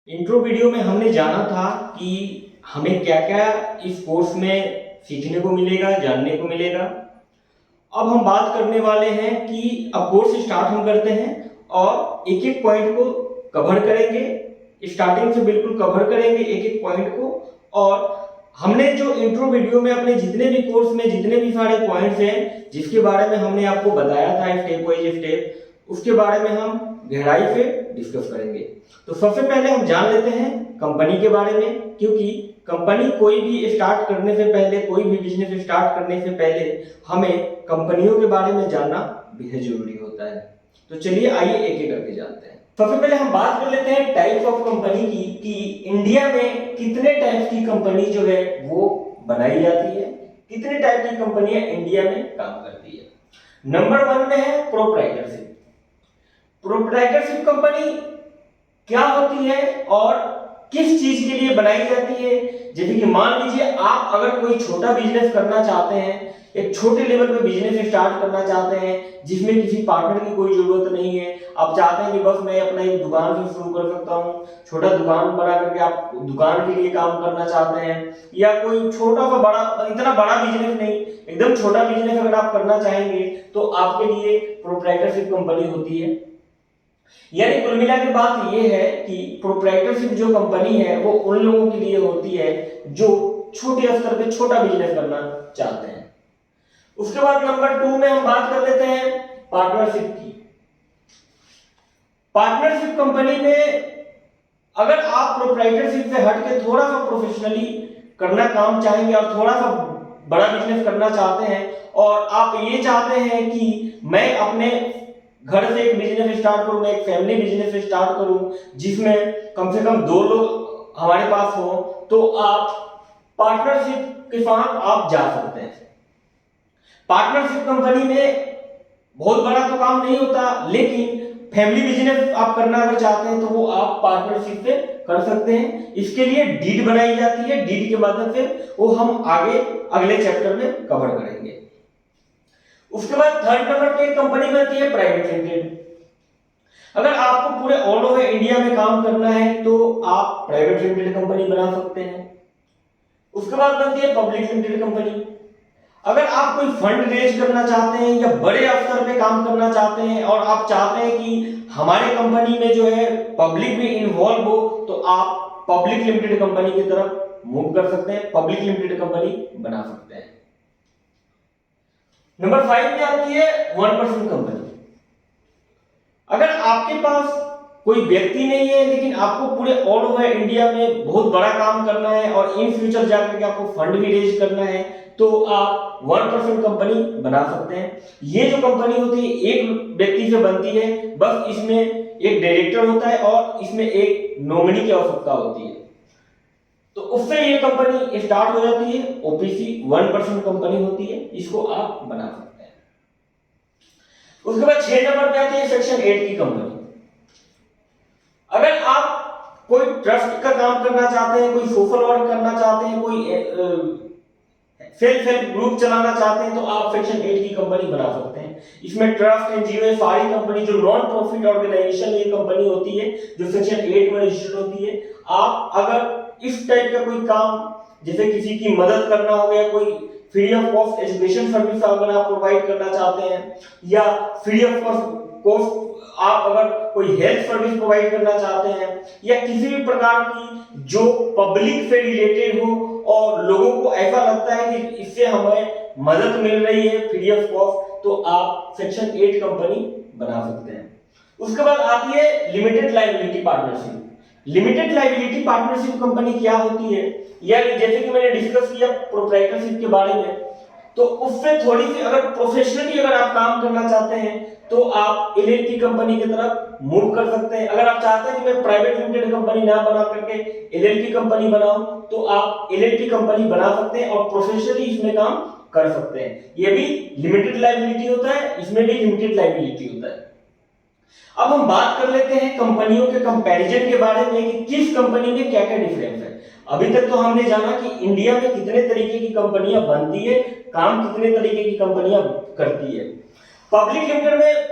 Intro video में हमने जाना था कि हमें क्या क्या इस कोर्स में सीखने को मिलेगा, जानने को मिलेगा। अब हम बात करने वाले हैं कि अब कोर्स स्टार्ट हम करते हैं और एक एक पॉइंट को कवर करेंगे। स्टार्टिंग से बिल्कुल कवर करेंगे एक एक पॉइंट को। और हमने जो इंट्रो वीडियो में अपने जितने भी कोर्स में जितने भी सारे पॉइंट्स हैं जिसके बारे में हमने आपको बताया था स्टेप वाइज स्टेप, उसके बारे में हम गहराई से डिस्कस करेंगे। तो सबसे पहले हम जान लेते हैं कंपनी के बारे में, क्योंकि कंपनी कोई भी स्टार्ट करने से पहले, कोई भी बिजनेस स्टार्ट करने से पहले हमें कंपनियों के बारे में जानना बेहद जरूरी होता है। तो चलिए आइए एक एक करके जानते हैं। सबसे पहले हम बात कर लेते हैं टाइप्स ऑफ कंपनी की, कि इंडिया में कितने टाइप्स की कंपनी जो है वो बनाई जाती है, कितने टाइप की कंपनियां इंडिया में काम करती है। नंबर 1 में है प्रोप्राइटरशिप। प्रोप्राइटरशिप कंपनी क्या होती है और किस चीज के लिए बनाई जाती है। जैसे कि मान लीजिए आप अगर कोई छोटा बिजनेस करना चाहते हैं, एक छोटे लेवल पे बिजनेस स्टार्ट करना चाहते हैं जिसमें किसी पार्टनर की कोई जरूरत नहीं है, आप चाहते हैं कि बस मैं अपना एक दुकान से शुरू कर सकता हूं, छोटा दुकान बना करके आप दुकान के लिए काम करना चाहते हैं, या कोई छोटा सा बड़ा, इतना बड़ा बिजनेस नहीं, एकदम छोटा बिजनेस अगर आप करना चाहेंगे तो आपके लिए प्रोप्राइटरशिप कंपनी होती है। यानी कुल मिला के बात यह है कि प्रोप्राइटरशिप जो कंपनी है वो उन लोगों के लिए होती है जो छोटे स्तर पे छोटा बिजनेस करना चाहते हैं। उसके बाद नंबर 2 में हम बात कर लेते हैं पार्टनरशिप की। पार्टनरशिप कंपनी में अगर आप प्रोप्राइटरशिप से हट के थोड़ा सा प्रोफेशनली करना काम चाहेंगे और थोड़ा सा बड़ा बिजनेस करना चाहते हैं, और आप ये चाहते हैं कि मैं अपने घर से एक बिजनेस स्टार्ट करूं, मैं एक फैमिली बिजनेस स्टार्ट करूं जिसमें कम से कम 2 लोग हमारे पास हो, तो आप पार्टनरशिप के साथ आप जा सकते हैं। पार्टनरशिप कंपनी में बहुत बड़ा तो काम नहीं होता, लेकिन फैमिली बिजनेस आप करना अगर चाहते हैं तो वो आप पार्टनरशिप से कर सकते हैं। इसके लिए डीड बनाई जाती है, डीड के माध्यम से वो हम आगे अगले चैप्टर में कवर करेंगे। उसके बाद थर्ड नंबर पे कंपनी बनती है प्राइवेट लिमिटेड। अगर आपको पूरे ऑल ओवर इंडिया में काम करना है तो आप प्राइवेट लिमिटेड कंपनी बना सकते हैं। उसके बाद बनती है पब्लिक लिमिटेड कंपनी। अगर आप कोई फंड रेज करना चाहते हैं या बड़े स्तर पे काम करना चाहते हैं और आप चाहते हैं कि हमारे कंपनी में जो है पब्लिक भी इन्वॉल्व हो, तो आप पब्लिक लिमिटेड कंपनी की तरफ मूव कर सकते हैं, पब्लिक लिमिटेड कंपनी बना सकते हैं। नंबर 5 में आती है 1% कंपनी। अगर आपके पास कोई व्यक्ति नहीं है लेकिन आपको पूरे ऑल ओवर इंडिया में बहुत बड़ा काम करना है और इन फ्यूचर जाकर के आपको फंड भी रेज करना है, तो आप 1% कंपनी बना सकते हैं। ये जो कंपनी होती है एक व्यक्ति से बनती है, बस इसमें एक डायरेक्टर होता है और इसमें एक नॉमिनी की आवश्यकता होती है, तो उससे ये कंपनी स्टार्ट हो जाती है। ओपीसी 1% कंपनी होती है, इसको आप बना सकते हैं। उसके बाद 6 नंबर पे आती है सेक्शन 8 की कंपनी। अगर आप कोई ट्रस्ट का काम करना चाहते हैं, कोई सोशल वर्क करना चाहते हैं, कोई सेल्फ हेल्प ग्रुप चलाना चाहते हैं, तो आप सेक्शन 8 की कंपनी बना सकते हैं। इसमें ट्रस्ट, एनजीओ, सारी कंपनी जो नॉन प्रॉफिट ऑर्गेनाइजेशन ये कंपनी होती है जो सेक्शन 8 में रजिस्टर्ड होती है। आप अगर इस टाइप का कोई काम, जैसे किसी की मदद करना हो गया, कोई free of cost education service अगर आप प्रोवाइड करना चाहते हैं, या फ्री ऑफ कॉस्ट आप अगर कोई हेल्थ सर्विस प्रोवाइड करना चाहते हैं, या किसी भी प्रकार की जो पब्लिक से रिलेटेड हो और लोगों को ऐसा लगता है कि इससे हमें मदद मिल रही है फ्री ऑफ कॉस्ट, तो आप सेक्शन 8 कंपनी बना सकते हैं। उसके बाद आती है limited liability partnership. Limited liability partnership company क्या होती है, या जैसे कि मैंने डिस्कस किया प्रोप्राइटरशिप के बारे में, तो उससे थोड़ी सी अगर प्रोफेशनली अगर आप काम करना चाहते हैं तो आप एलएलपी कंपनी की तरफ मूव कर सकते हैं। अगर आप चाहते हैं कि मैं प्राइवेट लिमिटेड कंपनी ना बना करके एलएलपी कंपनी बनाऊं, तो आप एलएलपी कंपनी बना सकते हैं और प्रोफेशनली इसमें काम कर सकते हैं। ये भी लिमिटेड लायबिलिटी होता है, इसमें भी लिमिटेड लायबिलिटी होता है। अब हम बात कर लेते हैं कंपनियों के कंपैरिजन के बारे में कि किस कंपनी में क्या क्या डिफरेंस है। अभी तक तो हमने जाना कि इंडिया में कितने तरीके की कंपनियां बनती है, काम कितने तरीके की कंपनियां करती है। पब्लिक लिमिटेड में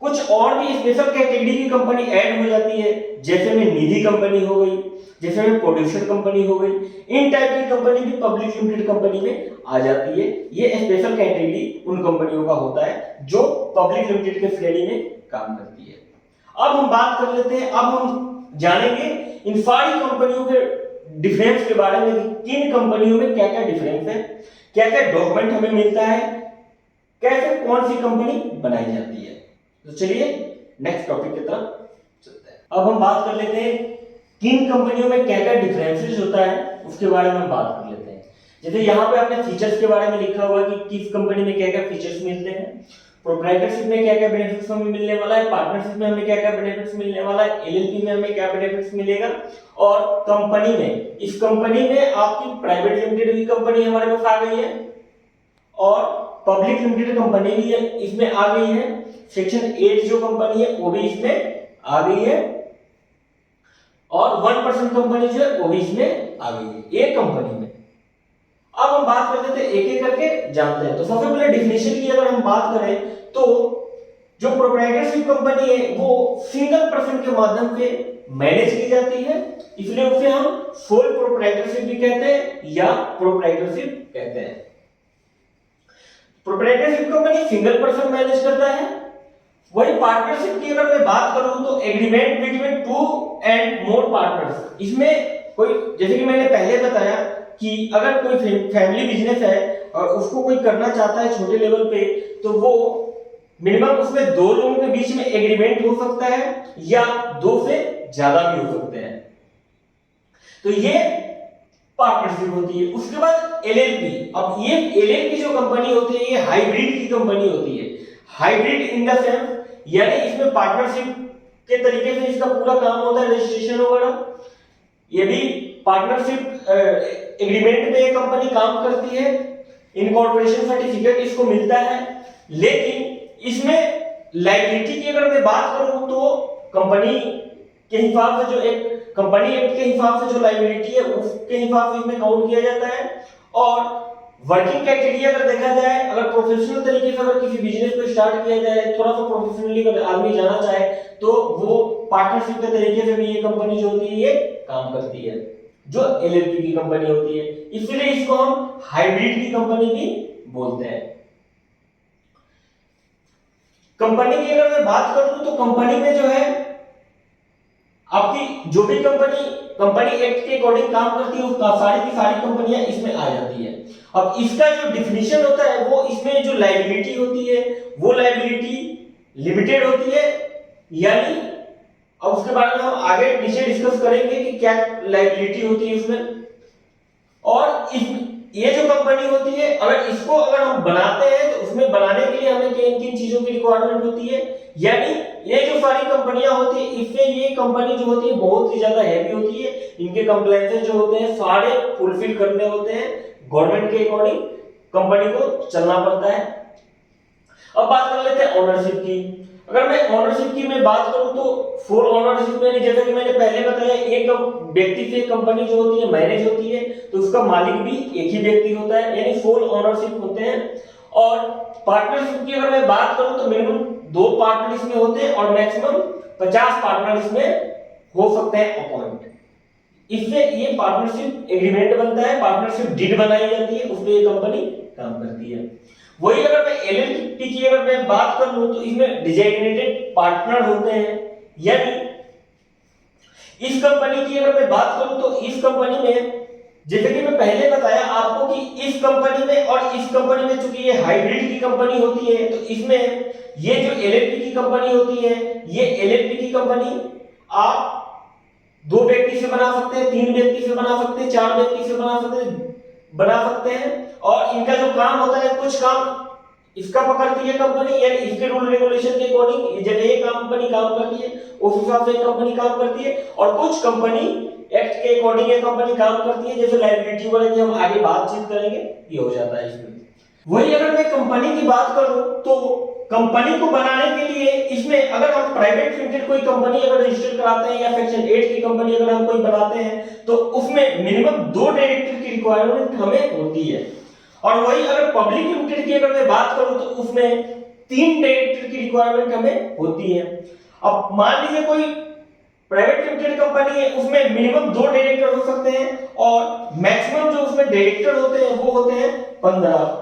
कुछ और भी स्पेशल कैटेगरी की कंपनी ऐड हो जाती है, जैसे में निधि कंपनी हो गई, जैसे में प्रोड्यूसर कंपनी हो गई। इन टाइप की कंपनी भी पब्लिक लिमिटेड कंपनी में आ जाती है। ये स्पेशल कैटेगरी उन कंपनियों का होता है जो पब्लिक लिमिटेड के श्रेणी में काम करती है। अब हम बात कर लेते हैं, अब हम जानेंगे इन सारी कंपनियों के डिफरेंस के बारे में कि किन कंपनियों में क्या क्या डिफरेंस है, क्या क्या डॉक्यूमेंट हमें मिलता है, कैसे कौन सी कंपनी बनाई जाती है। तो चलिए नेक्स्ट टॉपिक की तरफ चलते हैं। अब हम बात कर लेते हैं किन कंपनियों में क्या क्या डिफरेंसेस होता है, उसके बारे में हम बात कर लेते हैं। जैसे यहाँ पे आपने फीचर्स के बारे में लिखा हुआ कि किस कंपनी में क्या क्या फीचर्स मिलते हैं, प्रोप्राइटरशिप में क्या क्या बेनिफिट्स हमें मिलने वाला है, पार्टनरशिप में हमें क्या क्या बेनिफिट्स मिलने वाला है, एलएलपी में हमें क्या बेनिफिट्स मिलेगा, और कंपनी में, इस कंपनी में आपकी प्राइवेट लिमिटेड की कंपनी हमारे पास आ गई है और पब्लिक लिमिटेड कंपनी भी इसमें आ गई है। सेक्शन 8 जो कंपनी है वो भी इसमें आ गई है और 1% कंपनी जो है वो भी इसमें आ गई है एक कंपनी में। अब हम बात कर लेते हैं एक एक करके जानते हैं। तो सबसे पहले डिफिनेशन की अगर हम बात करें तो जो प्रोप्राइटरशिप कंपनी है वो सिंगल पर्सन के माध्यम से मैनेज की जाती है, इसलिए उसे हम सोल प्रोप्राइटरशिप भी कहते हैं या प्रोप्राइटरशिप कहते हैं। Proprietorship company single person manage करता है। वही पार्टनरशिप की अगर मैं बात करूं तो agreement between 2 and more partners. इसमें कोई, जैसे कि मैंने पहले बताया कि अगर कोई फैमिली बिजनेस है और उसको कोई करना चाहता है छोटे लेवल पे, तो वो मिनिमम उसमें 2 लोगों के बीच में एग्रीमेंट हो सकता है या 2 से ज्यादा भी हो सकते हैं, तो ये पार्टनरशिप होती है। उसके बाद एलएलपी। अब ये एलएलपी जो कंपनी होती है ये हाइब्रिड की कंपनी होती है। हाइब्रिड इन द सेंस, यानी इसमें पार्टनरशिप के तरीके से इसका पूरा काम होता है, रजिस्ट्रेशन वगैरह, ये भी पार्टनरशिप एग्रीमेंट पे ये कंपनी काम करती है, इनकॉर्पोरेशन सर्टिफिकेट इसको मिलता है। लेकिन इसमें लायबिलिटी की अगर मैं बात करूं तो कंपनी के हिसाब से, जो एक कंपनी एक्ट के हिसाब से जो लायबिलिटी है उसके हिसाब से इसमें काउंट किया जाता है। और वर्किंग क्राइटेरिया अगर देखा जाए, अगर प्रोफेशनल तरीके से अगर किसी बिजनेस को स्टार्ट किया जाए, थोड़ा सा प्रोफेशनली अगर आदमी जाना चाहे, तो वो पार्टनरशिप के तरीके से भी ये कंपनी जो होती है ये काम करती है, जो एलएलपी की कंपनी होती है। इसलिए इसको हम हाइब्रिड की कंपनी भी बोलते हैं। कंपनी की अगर मैं बात करूं तो कंपनी में जो है आपकी जो भी कंपनी एक्ट के अकॉर्डिंग काम करती है, उसका सारी की सारी कंपनियां इसमें आ जाती है। अब इसका जो डिफिनीशन होता है वो, इसमें जो लायबिलिटी होती है वो लायबिलिटी लिमिटेड होती है, यानी अब उसके बारे में हम आगे नीचे डिस्कस करेंगे कि क्या लायबिलिटी होती है उसमें। और ये जो कंपनी होती है, अगर इसको अगर हम बनाते हैं तो उसमें बनाने के लिए हमें किन किन चीजों की रिक्वायरमेंट होती है, यानी ये जो सारी कंपनियां होती है इससे ये कंपनी जो होती है बहुत ही ज्यादा हैवी होती है। इनके कंप्लायंसेस जो होते हैं सारे फुलफिल करने होते हैं, गवर्नमेंट के अकॉर्डिंग कंपनी को चलना पड़ता है। अब बात कर लेते हैं ओनरशिप की। अगर मैं ओनरशिप की मैं बात करूं तो फुल ओनरशिप में, जैसा कि मैंने पहले बताया, एक व्यक्ति से कंपनी जो होती है मैनेज होती है, तो उसका मालिक भी एक ही व्यक्ति होता है, यानी फुल ओनरशिप होते हैं। और पार्टनरशिप की अगर मैं बात करूं तो मिनिमम 2 पार्टनर इसमें होते हैं और मैक्सिमम 50 पार्टनर इसमें हो सकते हैं अपॉइंट। इससे ये पार्टनरशिप एग्रीमेंट बनता है, पार्टनरशिप डीड बनाई जाती है, उसमें ये कंपनी काम करती है। वही अगर मैं एलएलपी की अगर मैं बात कर लूं तो इसमें डिजाइनेटेड पार्टनर होते हैं, यानी इस कंपनी की अगर मैं बात करूं तो इस कंपनी में, जैसे कि मैं पहले बताया आपको कि इस कंपनी में और इस कंपनी में, चूंकि ये हाइब्रिड की कंपनी होती है, तो इसमें ये जो एलएलपी की कंपनी होती है, ये एलएलपी की कंपनी आप 2 व्यक्ति से बना सकते हैं, 3 व्यक्ति से बना सकते हैं, 4 व्यक्ति से बना सकते हैं। और इनका जो काम होता है, कुछ काम इसका पकड़ती है कंपनी, यानी इसके रूल रेगुलेशन के अकॉर्डिंग जब ये कंपनी काम करती है उस हिसाब से कंपनी काम करती है, और कुछ कंपनी एक्ट के अकॉर्डिंग ये कंपनी काम करती है, जैसे लायबिलिटी वाले की हम आगे बातचीत करेंगे, ये हो जाता है इसमें। वही अगर मैं कंपनी की बात करूं तो कंपनी को बनाने के लिए इसमें अगर हम प्राइवेट लिमिटेड कोई कंपनी अगर रजिस्टर कराते हैं या सेक्शन 8 की कंपनी अगर हम कोई बनाते हैं तो उसमें मिनिमम 2 डायरेक्टर की रिक्वायरमेंट हमें होती है। और वही अगर पब्लिक लिमिटेड की अगर मैं बात करूं तो उसमें 3 डायरेक्टर की रिक्वायरमेंट हमें होती है। अब मान लीजिए कोई प्राइवेट लिमिटेड कंपनी है, उसमें मिनिमम 2 डायरेक्टर हो सकते हैं और मैक्सिमम जो उसमें डायरेक्टर होते हैं वो होते हैं 15।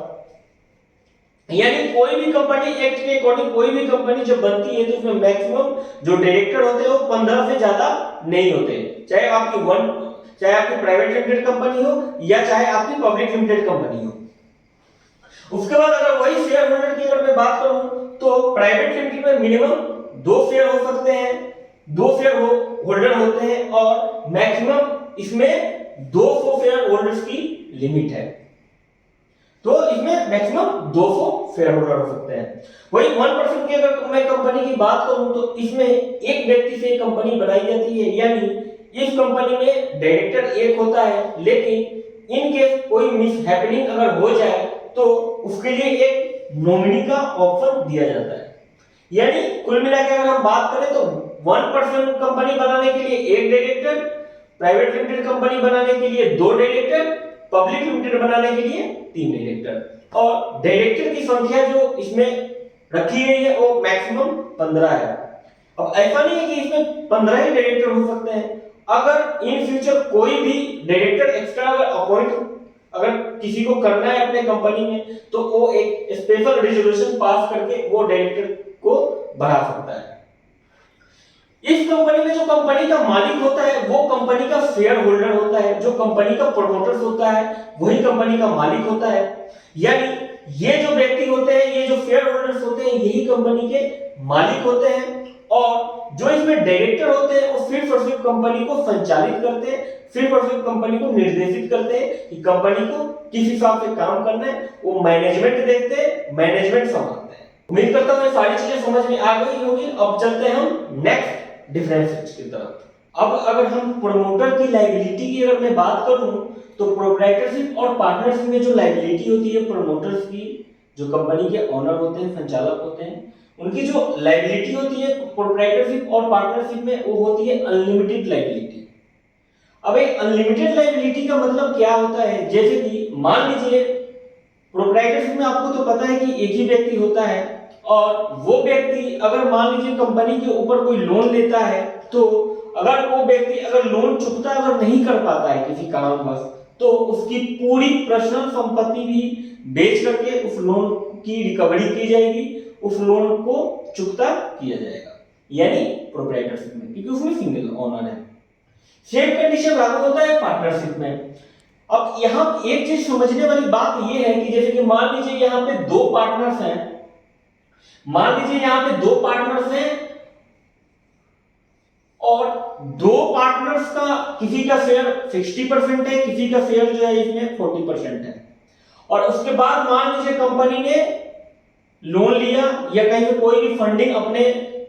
यानी कोई भी कंपनी एक्ट के अकॉर्डिंग कोई भी कंपनी जब बनती है तो उसमें मैक्सिमम जो डायरेक्टर होते हैं वो 15 से ज्यादा नहीं होते, चाहे आपकी प्राइवेट लिमिटेड कंपनी हो या चाहे आपकी पब्लिक लिमिटेड कंपनी हो। उसके बाद अगर वही शेयर होल्डर की अगर मैं बात करूं तो प्राइवेट लिमिटेड में मिनिमम 2 शेयर हो सकते हैं, 2 शेयर होल्डर होते हैं और मैक्सिमम इसमें 200 शेयर होल्डर्स की लिमिट है, तो इसमें मैक्सिमम 200 शेयर होल्डर हो सकते हैं। वही 1% की अगर मैं कंपनी की बात करूं तो इसमें एक व्यक्ति से कंपनी बनाई जाती है, यानी इस कंपनी में डायरेक्टर एक होता है, लेकिन इन केस कोई मिस हैपनिंग अगर हो जाए तो उसके लिए एक नॉमिनी का ऑप्शन दिया जाता है। यानी कुल मिलाकर अगर हम बात करें तो 1% कंपनी बनाने के लिए एक डायरेक्टर, प्राइवेट लिमिटेड कंपनी बनाने के लिए 2 डायरेक्टर, पब्लिक लिमिटेड बनाने के लिए 3 डायरेक्टर, और डायरेक्टर की संख्या जो इसमें रखी गई है वो मैक्सिमम 15 है। अब ऐसा नहीं है कि इसमें 15 ही डायरेक्टर हो सकते हैं, अगर इन फ्यूचर कोई भी डायरेक्टर एक्स्ट्रा अगर किसी को करना है अपने कंपनी में तो वो एक स्पेशल रेजोल्यूशन पास करके वो डायरेक्टर को बढ़ा सकता है। इस कंपनी में जो कंपनी का मालिक होता है वो कंपनी का शेयर होल्डर होता है, जो कंपनी का प्रमोटर्स होता है वही कंपनी का मालिक होता है। यानी ये जो व्यक्ति होते हैं, ये जो शेयर होल्डर्स होते हैं, यही कंपनी के मालिक होते हैं, और जो इसमें डायरेक्टर होते हैं वो सिर्फ और सिर्फ कंपनी को संचालित करते हैं, सिर्फ और सिर्फ कंपनी को निर्देशित करते हैं कि कंपनी को किस हिसाब से काम करना है, वो मैनेजमेंट देखते हैं, मैनेजमेंट संभालते हैं। उम्मीद करता हूं ये सारी चीजें समझ में आ गई होगी। अब चलते हैं हम नेक्स्ट डिफरेंसेस की तरफ। अब अगर हम प्रमोटर की लायबिलिटी की अगर मैं बात करूं तो प्रोप्राइटरशिप और पार्टनरशिप में जो लायबिलिटी होती है प्रमोटर्स की, जो कंपनी के ओनर होते हैं, संचालक होते हैं, उनकी जो लायबिलिटी होती है प्रोप्राइटरशिप और पार्टनरशिप में वो होती है अनलिमिटेड लायबिलिटी। अब ये अनलिमिटेड लायबिलिटी का मतलब क्या होता है, जैसे कि मान लीजिए प्रोप्राइटरशिप में आपको तो पता है कि एक ही व्यक्ति होता है, और वो व्यक्ति अगर मान लीजिए कंपनी के ऊपर कोई लोन लेता है तो अगर वो व्यक्ति अगर लोन चुकता अगर नहीं कर पाता है किसी कारणवश तो उसकी पूरी पर्सनल संपत्ति भी बेच करके उस लोन की रिकवरी की जाएगी, उस लोन को चुकता किया जाएगा, यानी प्रोप्राइटरशिप में, क्योंकि उसमें सिंगल ओनर है। सेम कंडीशन लागू होता है पार्टनरशिप में। अब यहाँ एक चीज समझने वाली बात यह है कि जैसे कि मान लीजिए यहाँ पे 2 पार्टनर्स हैं, मान लीजिए यहाँ पे 2 पार्टनर्स हैं और 2 पार्टनर्स का किसी का शेयर 60% है, किसी का शेयर जो है इसमें 40% है, और उसके बाद मान लीजिए कंपनी ने लोन लिया या कहीं पे कोई भी फंडिंग अपने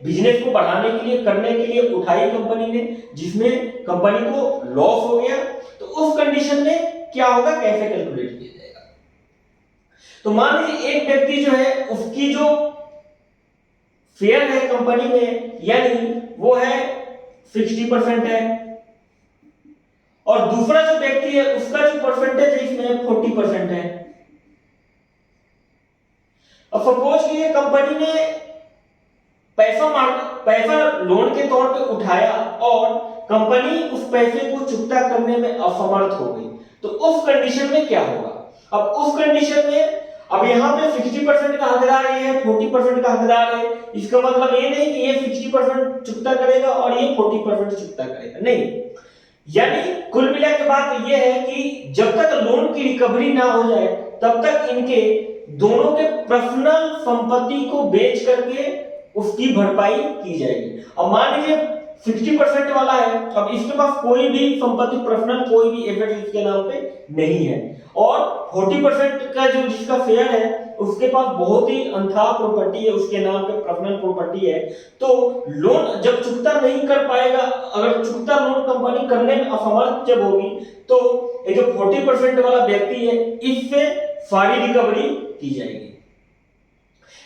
बिजनेस को बढ़ाने के लिए करने के लिए उठाई कंपनी ने, जिसमें कंपनी को लॉस हो गया, तो उस कंडीशन में क्या होगा, कैसे कैलकुलेट किया जाएगा। तो मान लीजिए एक व्यक्ति जो है उसकी जो शेयर है कंपनी में, यानी वो है 60% है, और दूसरा जो व्यक्ति है उसका जो परसेंटेज है इसमें 40% है। अब सपोज कि ये कंपनी ने पैसा लोन के तौर पे उठाया और कंपनी उस पैसे को चुकता करने में असमर्थ हो गई, तो उस कंडीशन में क्या होगा। अब उस कंडीशन में अब यहाँ पे 60% का हकदार ये है, 40% का हकदार है, इसका मतलब ये नहीं कि ये 60% चुकता करेगा और ये 40% चुकता करेगा, नहीं। यानी कुल मिला के बात ये है कि जब तक लोन की रिकवरी ना हो जाए तब तक इनके दोनों के पर्सनल संपत्ति को बेच करके उसकी भरपाई की जाएगी। अब मान लीजिए 60% वाला है, अब इसके पास कोई भी संपत्ति पर्सनल कोई भी एसेट इसके नाम पे नहीं है, और 40% का जो जिसका शेयर है उसके पास बहुत ही अनथा प्रॉपर्टी है, उसके नाम पे पर्सनल प्रॉपर्टी है, तो लोन जब चुकता नहीं कर पाएगा, अगर चुकता लोन कंपनी करने में असमर्थ जब होगी तो ये जो 40% वाला व्यक्ति है इससे सारी रिकवरी की जाएगी।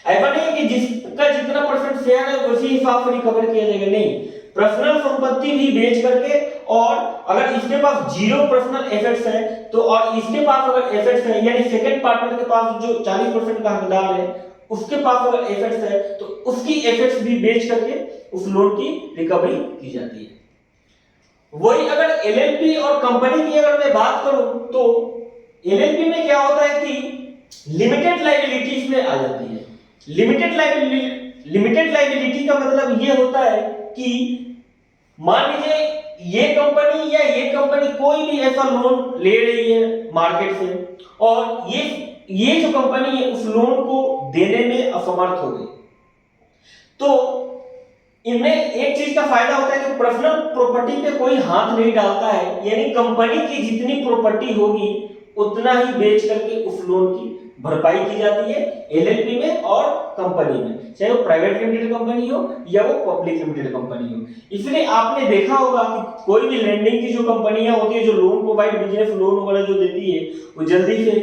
ऐसा नहीं है कि जिसका जितना परसेंट शेयर है उसी हिसाब से रिकवर किया जाएगा, नहीं। पर्सनल संपत्ति भी बेच करके, और अगर इसके पास 0 पर्सनल एसेट्स है तो, और इसके पास अगर एसेट्स है यानी सेकंड पार्टनर के पास जो 40% का हकदार है उसके पास अगर एसेट्स है तो उसकी एसेट्स भी बेच करके उस लोन की रिकवरी की जाती है। वही अगर एलएलपी और कंपनी की अगर मैं बात करूं तो एलएलपी में क्या होता है कि लिमिटेड लायबिलिटी इसमें आ जाती है। लिमिटेड लायबिलिटी का मतलब ये होता है कि मान लीजिए ये कंपनी या ये कंपनी कोई भी ऐसा लोन ले रही है मार्केट से और ये जो कंपनी है उस लोन को देने में असमर्थ हो गई, तो इनमें एक चीज का फायदा होता है कि पर्सनल प्रॉपर्टी पे कोई हाथ नहीं डालता है, यानी कंपनी की जितनी प्रॉपर्टी होगी उतना ही बेच करके उस लोन की भरपाई की जाती है एलएलपी में और कंपनी में, चाहे वो प्राइवेट लिमिटेड कंपनी हो या वो पब्लिक लिमिटेड कंपनी हो। इसलिए आपने देखा होगा कि कोई भी लेंडिंग की जो कंपनियां होती है, जो लोन प्रोवाइड बिजनेस लोन वगैरह जो देती है, वो जल्दी से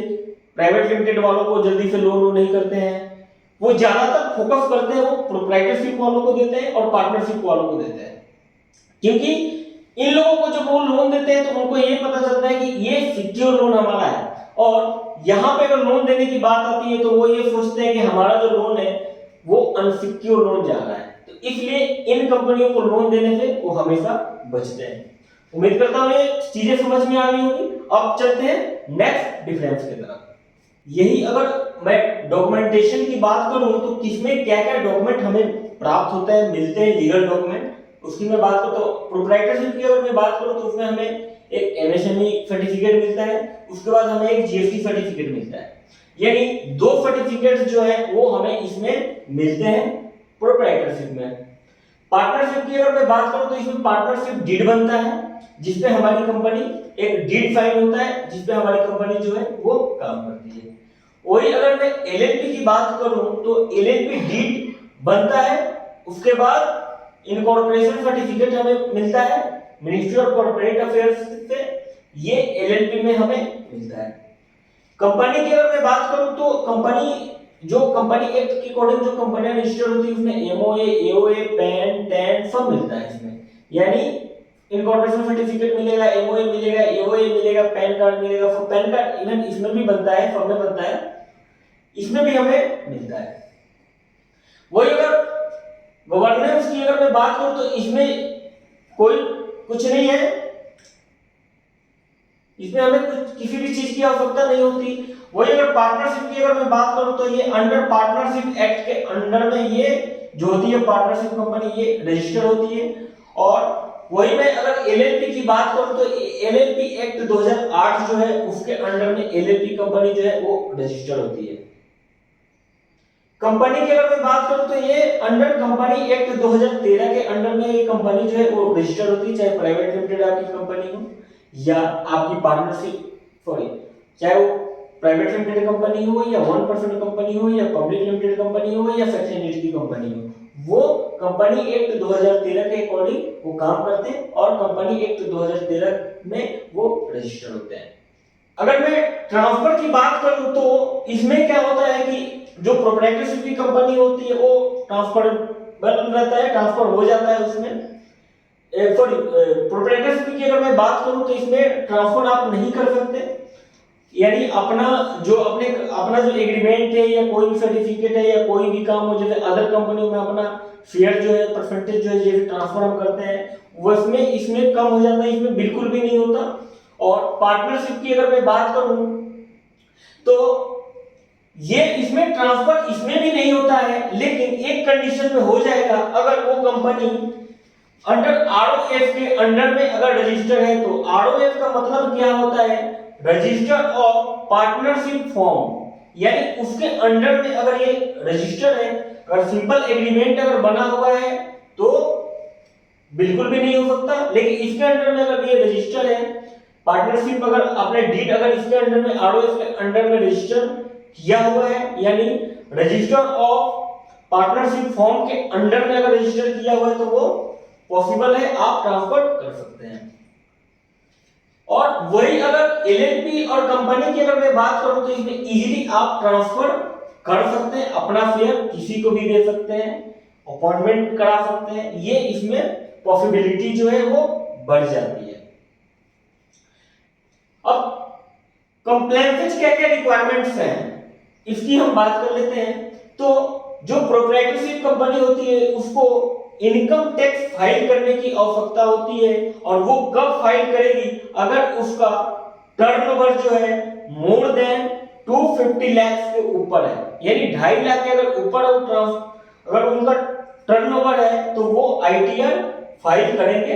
प्राइवेट लिमिटेड वालों को जल्दी से लोन नहीं करते हैं। वो ज्यादातर फोकस करते हैं, वो प्रोप्राइटरशिप वालों को देते हैं और पार्टनरशिप वालों को देते हैं, क्योंकि इन लोगों को जब वो लोन देते हैं तो उनको ये पता चलता है कि ये सिक्योर लोन हमारा है, और यहां पे अगर लोन देने की बात आती है तो वो ये सोचते हैं कि हमारा जो लोन है वो अनसिक्योर लोन जा रहा है, तो इसलिए इन कंपनियों को लोन देने से वो हमेशा बचते हैं। उम्मीद करता हूं ये चीजें समझ में आ गई होगी। अब चलते हैं नेक्स्ट डिफरेंस की तरफ। यही अगर मैं डॉक्यूमेंटेशन की बात करूं तो किसमें क्या क्या डॉक्यूमेंट हमें प्राप्त होते हैं, मिलते हैं लीगल डॉक्यूमेंट, उसकी मैं बात करूं तो प्रोप्राइटरशिप की अगर मैं बात करूं तो उसमें हमें एक एमएसएमई सर्टिफिकेट मिलता है, उसके बाद हमें एक जीएसटी सर्टिफिकेट मिलता है, यानी दो सर्टिफिकेट जो है वो हमें इसमें मिलते हैं प्रोप्राइटरशिप में। पार्टनरशिप की अगर मैं बात करूं तो इसमें पार्टनरशिप डीड बनता है, जिसपे हमारी कंपनी एक डीड फाइल होता है जिसपे हमारी कंपनी जो है वो काम करती है। वही अगर मैं एलएलपी की बात करूं तो एलएलपी डीड बनता है, उसके बाद इनकॉर्पोरेशन सर्टिफिकेट हमें मिलता है मिनिस्ट्री ऑफ कॉर्पोरेट अफेयर्स से, ये एलएलपी में हमें मिलता है। कंपनी की अगर मैं बात करूं तो कंपनी एक्ट के अकॉर्डिंग जो कंपनियां रजिस्टर्ड होती है उसमें एमओए, एओए, पैन, टैन सब मिलता है इसमें, यानी इनकॉर्पोरेशन सर्टिफिकेट मिलेगा, एमओए मिलेगा, एओए मिलेगा, पैन कार्ड मिलेगा, पैन कार्ड इवन इसमें भी बनता है, सब में बनता है, इसमें भी हमें मिलता है। वही अगर गवर्नेंस की अगर मैं बात करूं तो इसमें कोई कुछ नहीं है, इसमें हमें कुछ किसी भी चीज की आवश्यकता नहीं होती। वही अगर पार्टनरशिप की अगर मैं बात करूं तो ये अंडर पार्टनरशिप एक्ट के अंडर में ये जो होती है पार्टनरशिप कंपनी ये रजिस्टर होती है। और वही मैं अगर एलएलपी की बात करूं तो एलएलपी एक्ट 2008 जो है उसके अंडर में एलएलपी कंपनी जो है वो रजिस्टर होती है। कंपनी की अगर मैं बात करूं तो ये अंडर कंपनी एक्ट 2013 के अंडर में ये कंपनी जो है वो रजिस्टर होती है, चाहे प्राइवेट लिमिटेड आपकी कंपनी हो या आपकी चाहे वो प्राइवेट लिमिटेड कंपनी हो या 1% कंपनी हो या पब्लिक लिमिटेड कंपनी हो या सेक्शन 8 की कंपनी हो, वो कंपनी एक्ट 2013 के अकॉर्डिंग वो काम करते हैं और कंपनी एक्ट 2013 में वो रजिस्टर होते हैं। अगर मैं ट्रांसफर की बात करूं तो इसमें क्या होता है कि जो प्रोप्राइटरशिप की कंपनी होती है वो ट्रांसफरेबल रहता है, ट्रांसफर हो जाता है उसमें। सॉरी, प्रोप्राइटरशिप की अगर मैं बात करूं तो इसमें ट्रांसफर आप नहीं कर सकते, यानी अपना जो एग्रीमेंट है या कोई भी सर्टिफिकेट है या कोई भी काम हो, जैसे अदर कंपनी में अपना शेयर जो है परसेंटेज जो है जैसे ट्रांसफर हम करते हैं वो इसमें कम हो जाता है, इसमें बिल्कुल भी नहीं होता। और पार्टनरशिप की अगर मैं बात करूं तो ये इसमें ट्रांसफर इसमें भी नहीं होता है, लेकिन एक कंडीशन में हो जाएगा, अगर वो कंपनी अंडर आरओएफ के अंडर में अगर रजिस्टर है। तो आरओएफ का मतलब क्या होता है, रजिस्टर ऑफ पार्टनरशिप फॉर्म, यानी उसके अंडर में अगर ये रजिस्टर है, अगर सिंपल एग्रीमेंट अगर बना हुआ है तो बिल्कुल भी नहीं हो सकता, लेकिन इसके अंडर में अगर ये रजिस्टर है पार्टनरशिप, अगर आपने डीड अगर इसके अंडर में आरओएफ के अंडर में रजिस्टर किया हुआ है, यानी रजिस्टर ऑफ पार्टनरशिप फॉर्म के अंडर में अगर रजिस्टर किया हुआ है तो वो पॉसिबल है, आप ट्रांसफर कर सकते हैं। और वही अगर एलएलपी और कंपनी की अगर मैं बात करूं तो इसमें इजीली आप ट्रांसफर कर सकते हैं, अपना शेयर किसी को भी दे सकते हैं, अपॉइंटमेंट करा सकते हैं, ये इसमें पॉसिबिलिटी जो है वो बढ़ जाती है। अब कंप्लायंस क्या क्या रिक्वायरमेंट्स हैं इसकी हम बात कर लेते हैं। तो जो प्रोप्राइटरशिप कंपनी होती है उसको इनकम टैक्स फाइल करने की आवश्यकता होती है, और वो कब फाइल करेगी, अगर उसका टर्नओवर जो है मोर देन 250 लाख के ऊपर है, यानी 2.5 लाख के अगर ऊपर अगर उनका टर्नओवर है तो वो आईटीआर फाइल करेंगे,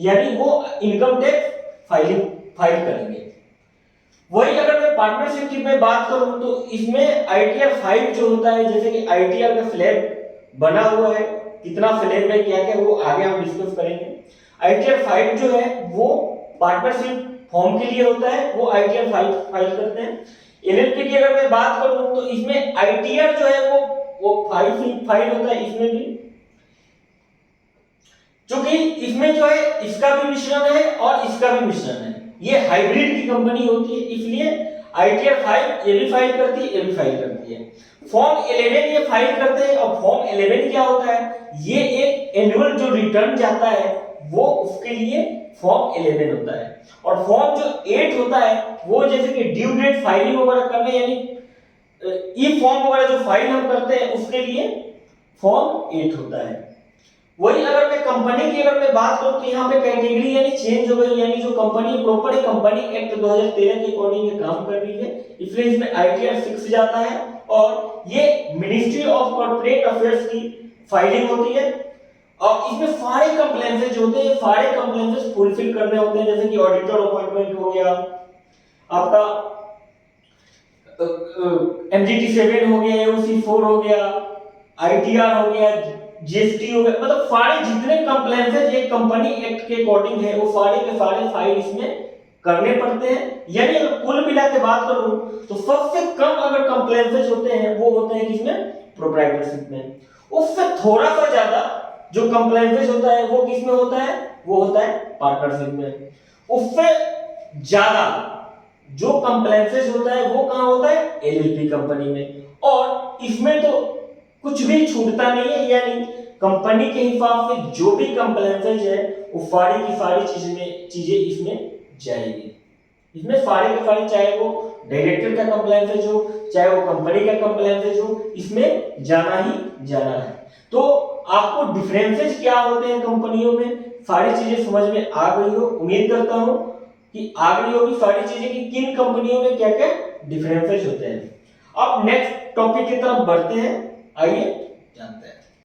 यानी वो इनकम टैक्स फाइल करेंगे। वही अगर मैं पार्टनरशिप की में बात करूं तो इसमें आईटीआर 5 जो होता है, जैसे कि आईटीआर का स्लैब बना हुआ है, कितना स्लैब है क्या क्या वो आगे हम डिस्कस करेंगे। आईटीआर 5 जो है वो पार्टनरशिप फॉर्म के लिए होता है, वो आईटीआर फाइल करते हैं। एलएलपी की अगर मैं बात करूं तो इसमें आईटीआर जो है वो फाइल होता है इसमें भी, क्योंकि इसमें जो है इसका भी मिश्रण है और इसका भी मिश्रण है, ये हाइब्रिड की कंपनी होती है, इसलिए आईटीआर 5 ये भी फाइल करती है, ये भी फाइल करती है। फॉर्म 11 ये फाइल करते हैं, और फॉर्म 11 क्या होता है, ये एक एनुअल जो रिटर्न जाता है वो उसके लिए फॉर्म 11 होता है। और फॉर्म जो 8 होता है वो जैसे कि ड्यू डेट फाइलिंग वगैरह करने, यानी ई फॉर्म वगैरह जो फाइल हम करते हैं उसके लिए फॉर्म 8 होता है। वही अगर मैं कंपनी की अगर मैं बात करूं तो यहाँ पे कैटेगरी यानी चेंज हो गई, यानी जो कंपनी प्रॉपर कंपनी एक्ट 2013 के अकॉर्डिंग ये काम कर रही है, इसलिए इसमें आईटीआर 6 जाता है, और ये मिनिस्ट्री ऑफ कॉर्पोरेट अफेयर्स की फाइलिंग होती है। और इसमें सारे कंप्लेंसेस होते हैं, सारे कंप्लेंसेस फुलफिल करने होते हैं, जैसे कि ऑडिटर अपॉइंटमेंट हो गया, आपका एमजीटी 7 हो गया, एओसी 4 हो गया, आईटीआर हो गया, जीएसटी हो गया, मतलब सारे जितने कंप्लेंसेस एक कंपनी एक्ट के अकॉर्डिंग है वो सारे के सारे फाइल इसमें करने पड़ते हैं। यानी अगर कुल मिला के बात करूं तो सबसे कम अगर कंप्लेंसेस होते हैं वो होते हैं किसमें, प्रोप्राइटरशिप में। उससे थोड़ा सा ज्यादा जो कंप्लेंसेस होता है वो किसमें होता है, वो होता है पार्टनरशिप में। उससे ज्यादा जो कंप्लेंसेस होता है वो कहां होता है, एलएलपी कंपनी में। और इसमें तो कुछ भी छूटता नहीं है, यानी कंपनी के हिसाब से जो भी कंप्लेंसेस है वो सारी की सारी चीजें इसमें जाएगी। इसमें सारे के सारे, चाहे वो डायरेक्टर का कंप्लेंसेस हो, चाहे वो कंपनी का कंप्लेंसेस हो, इसमें जाना ही जाना है। तो आपको डिफरेंसेस क्या होते हैं कंपनियों में, सारी चीजें समझ में आ गई हो, उम्मीद करता हूं कि आ गई होगी सारी चीजें कि किन कंपनियों में क्या क्या डिफरेंसेस होते हैं। अब नेक्स्ट टॉपिक की तरफ बढ़ते हैं, आइए।